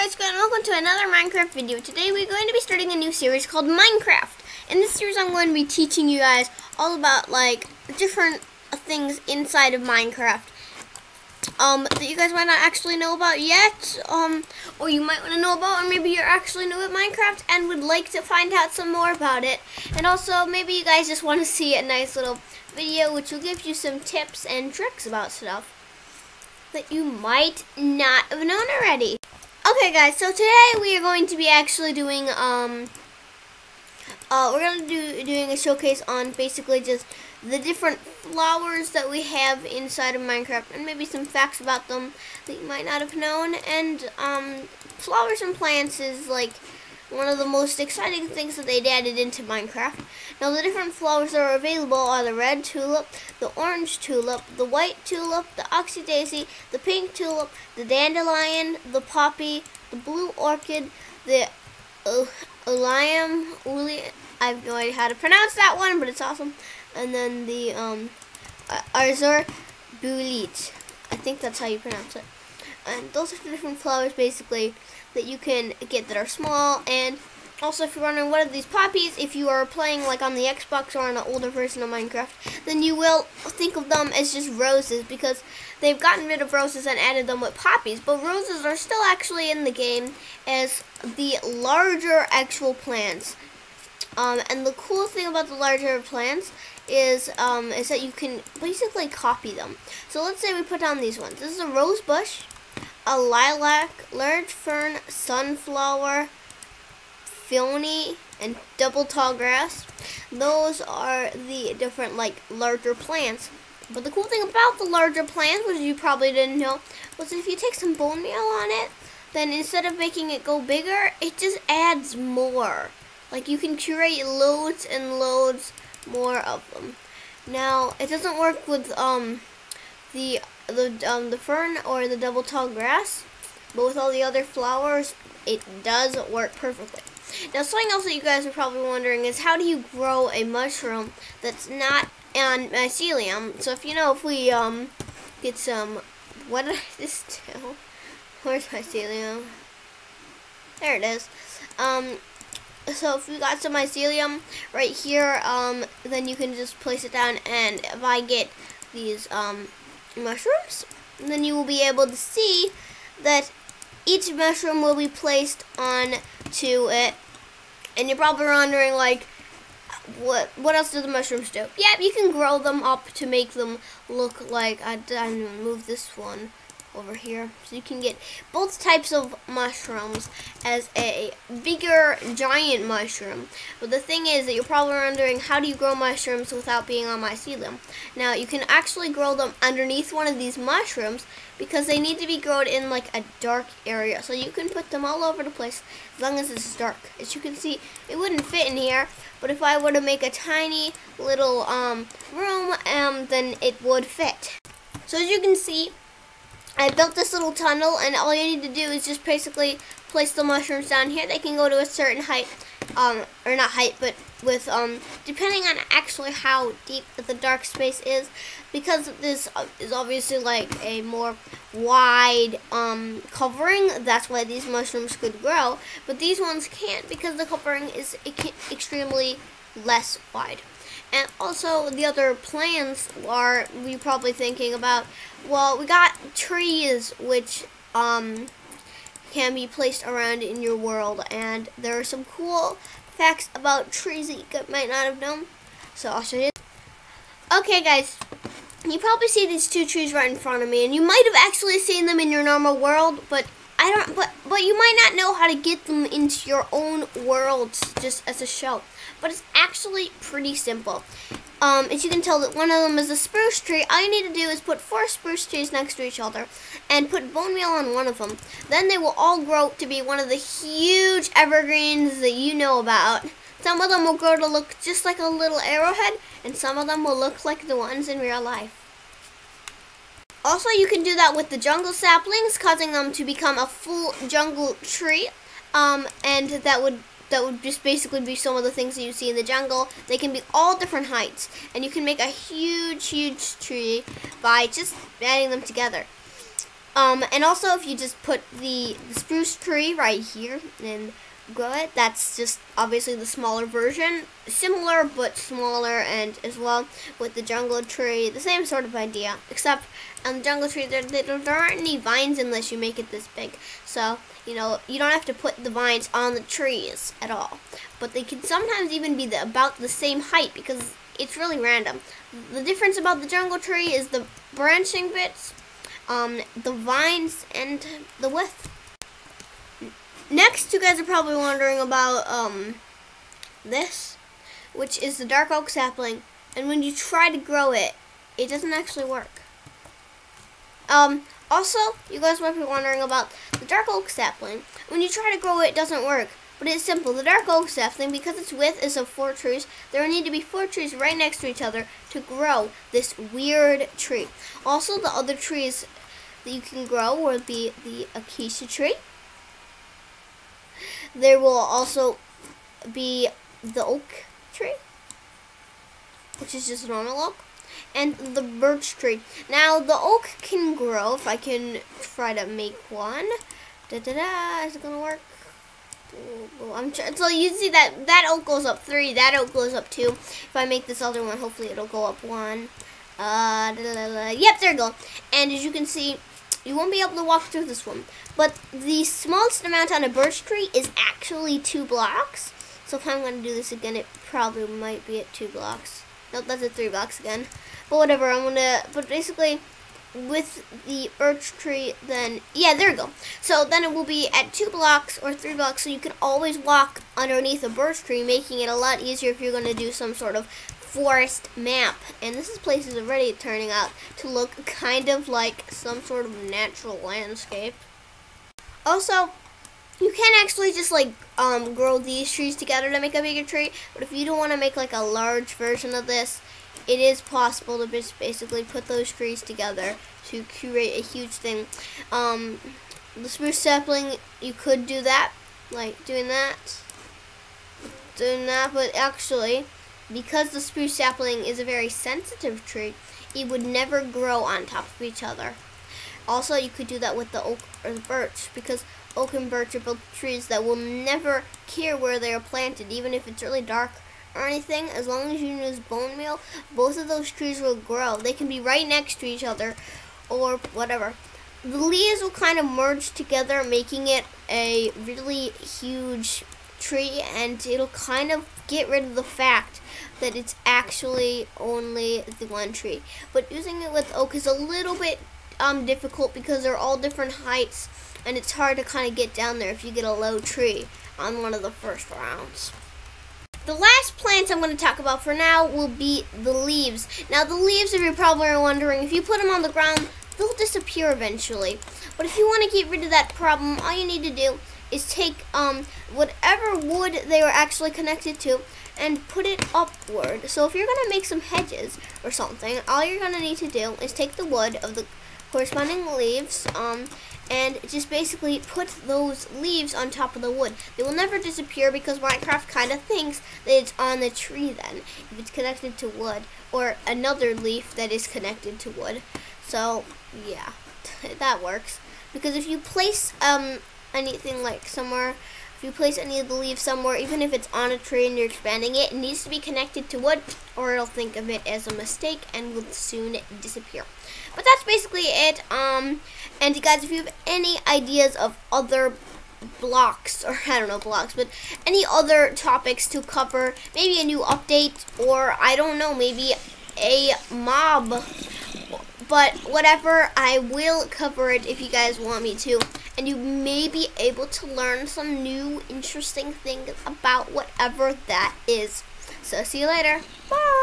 guys, and welcome to another Minecraft video. Today we're going to be starting a new series called Minecraft. In this series I'm going to be teaching you guys all about like different things inside of Minecraft that you guys might not actually know about yet, or you might want to know about, or maybe you're actually new at Minecraft and would like to find out some more about it. And also maybe you guys just want to see a nice little video which will give you some tips and tricks about stuff that you might not have known already. Okay guys, so today we are going to be actually doing doing a showcase on basically just the different flowers that we have inside of Minecraft, and maybe some facts about them that you might not have known. And flowers and plants is like one of the most exciting things that they'd added into Minecraft. Now the different flowers that are available are the red tulip, the orange tulip, the white tulip, the oxy daisy, the pink tulip, the dandelion, the poppy, the blue orchid, the Ulium, I have no idea how to pronounce that one, but it's awesome. And then the Azure Bulit. I think that's how you pronounce it. And those are the different flowers basically that you can get that are small. And also, if you're wondering what are these poppies, if you are playing like on the Xbox or on an older version of Minecraft, then you will think of them as just roses, because they've gotten rid of roses and added them with poppies. But roses are still actually in the game as the larger actual plants. And the cool thing about the larger plants is that you can basically copy them. So let's say we put down these ones. This is a rose bush, a lilac, large fern, sunflower, peony, and double tall grass. Those are the different like larger plants. But the cool thing about the larger plants, which you probably didn't know, was if you take some bone meal on it, then instead of making it go bigger, it just adds more. Like you can create loads and loads more of them. Now it doesn't work with the fern or the double tall grass, but with all the other flowers, it does work perfectly. Now something else that you guys are probably wondering is, how do you grow a mushroom that's not on mycelium? So if we get some, what did I just do? Where's mycelium? There it is. So if we got some mycelium right here, then you can just place it down, and if I get these mushrooms, then you will be able to see that each mushroom will be placed onto it. And you're probably wondering, like, what else do the mushrooms do? Yeah, you can grow them up to make them look like, I'm gonna move this one over here, so you can get both types of mushrooms as a bigger giant mushroom. But the thing is that you're probably wondering, how do you grow mushrooms without being on mycelium? Now you can actually grow them underneath one of these mushrooms, because they need to be grown in like a dark area. So you can put them all over the place as long as it's dark. As you can see, it wouldn't fit in here, but if I were to make a tiny little room, then it would fit. So as you can see, I built this little tunnel, and all you need to do is just basically place the mushrooms down here. They can go to a certain height, or not height, but with, depending on actually how deep the dark space is, because this is obviously like a more wide, covering. That's why these mushrooms could grow, but these ones can't, because the covering is extremely less wide. And also, the other plants are, you're probably thinking about, well, we got trees which can be placed around in your world, and there are some cool facts about trees that you might not have known. So I'll show you. Okay guys, you probably see these two trees right in front of me, and you might have actually seen them in your normal world, but but you might not know how to get them into your own worlds just as a show. But it's actually pretty simple. As you can tell, that one of them is a spruce tree. All you need to do is put 4 spruce trees next to each other and put bone meal on one of them. Then they will all grow to be one of the huge evergreens that you know about. Some of them will grow to look just like a little arrowhead, and some of them will look like the ones in real life. Also, you can do that with the jungle saplings, causing them to become a full jungle tree, and that would just basically be some of the things that you see in the jungle. They can be all different heights, and you can make a huge, huge tree by just adding them together. And also if you just put the spruce tree right here and grow it, that's just obviously the smaller version. Similar but smaller, and as well with the jungle tree, the same sort of idea. Except on the jungle tree, there aren't any vines unless you make it this big. So, you know, you don't have to put the vines on the trees at all. But they can sometimes even be about the same height because it's really random. The difference about the jungle tree is the branching bits, the vines, and the width. Next, you guys are probably wondering about this, which is the dark oak sapling. And when you try to grow it, it doesn't actually work. Also, you guys might be wondering about the dark oak sapling. When you try to grow it, it doesn't work. But it's simple. The dark oak sapling, because its width is of 4 trees, there will need to be 4 trees right next to each other to grow this weird tree. Also, the other trees that you can grow will be the acacia tree. There will also be the oak tree, which is just a normal oak, and the birch tree. Now, the oak can grow, if I can try to make one. Is it gonna work? So you see that oak goes up 3, that oak goes up 2. If I make this other one, hopefully it'll go up 1. Yep, there you go. And as you can see, you won't be able to walk through this one. But the smallest amount on a birch tree is actually 2 blocks. So if I'm going to do this again, it probably might be at 2 blocks. Nope, that's at 3 blocks again. But whatever, but basically, with the birch tree, then, yeah, there we go. So then it will be at 2 blocks or 3 blocks, so you can always walk underneath a birch tree, making it a lot easier if you're going to do some sort of forest map. And this place is already turning out to look kind of like some sort of natural landscape. Also, you can actually just like grow these trees together to make a bigger tree, but if you don't want to make like a large version of this, it is possible to just basically put those trees together to create a huge thing. The spruce sapling, you could do that, like doing that, but actually, because the spruce sapling is a very sensitive tree, it would never grow on top of each other. Also, you could do that with the oak or the birch, because oak and birch are both trees that will never care where they are planted, even if it's really dark or anything. As long as you use bone meal, both of those trees will grow. They can be right next to each other or whatever. The leaves will kind of merge together, making it a really huge tree, and it'll kind of get rid of the fact that it's actually only the one tree. But using it with oak is a little bit difficult because they're all different heights, and it's hard to kind of get down there if you get a low tree on one of the first rounds. The last plants I'm going to talk about for now will be the leaves. Now the leaves, if you're probably wondering, if you put them on the ground, they'll disappear eventually. But if you want to get rid of that problem, all you need to do is take whatever wood they were actually connected to and put it upward. So if you're going to make some hedges or something, all you're going to need to do is take the wood of the corresponding leaves and just basically put those leaves on top of the wood. They will never disappear because Minecraft kind of thinks that it's on the tree then, if it's connected to wood, or another leaf that is connected to wood. So, yeah, that works. Because if you place anything like somewhere, if you place any of the leaves somewhere, even if it's on a tree and you're expanding it, it needs to be connected to wood, or it'll think of it as a mistake and will soon disappear. But that's basically it. And you guys, if you have any ideas of other blocks, or I don't know blocks, but any other topics to cover, maybe a new update, or I don't know, maybe a mob, but whatever, I will cover it if you guys want me to, and you may be able to learn some new interesting things about whatever that is. So see you later. Bye.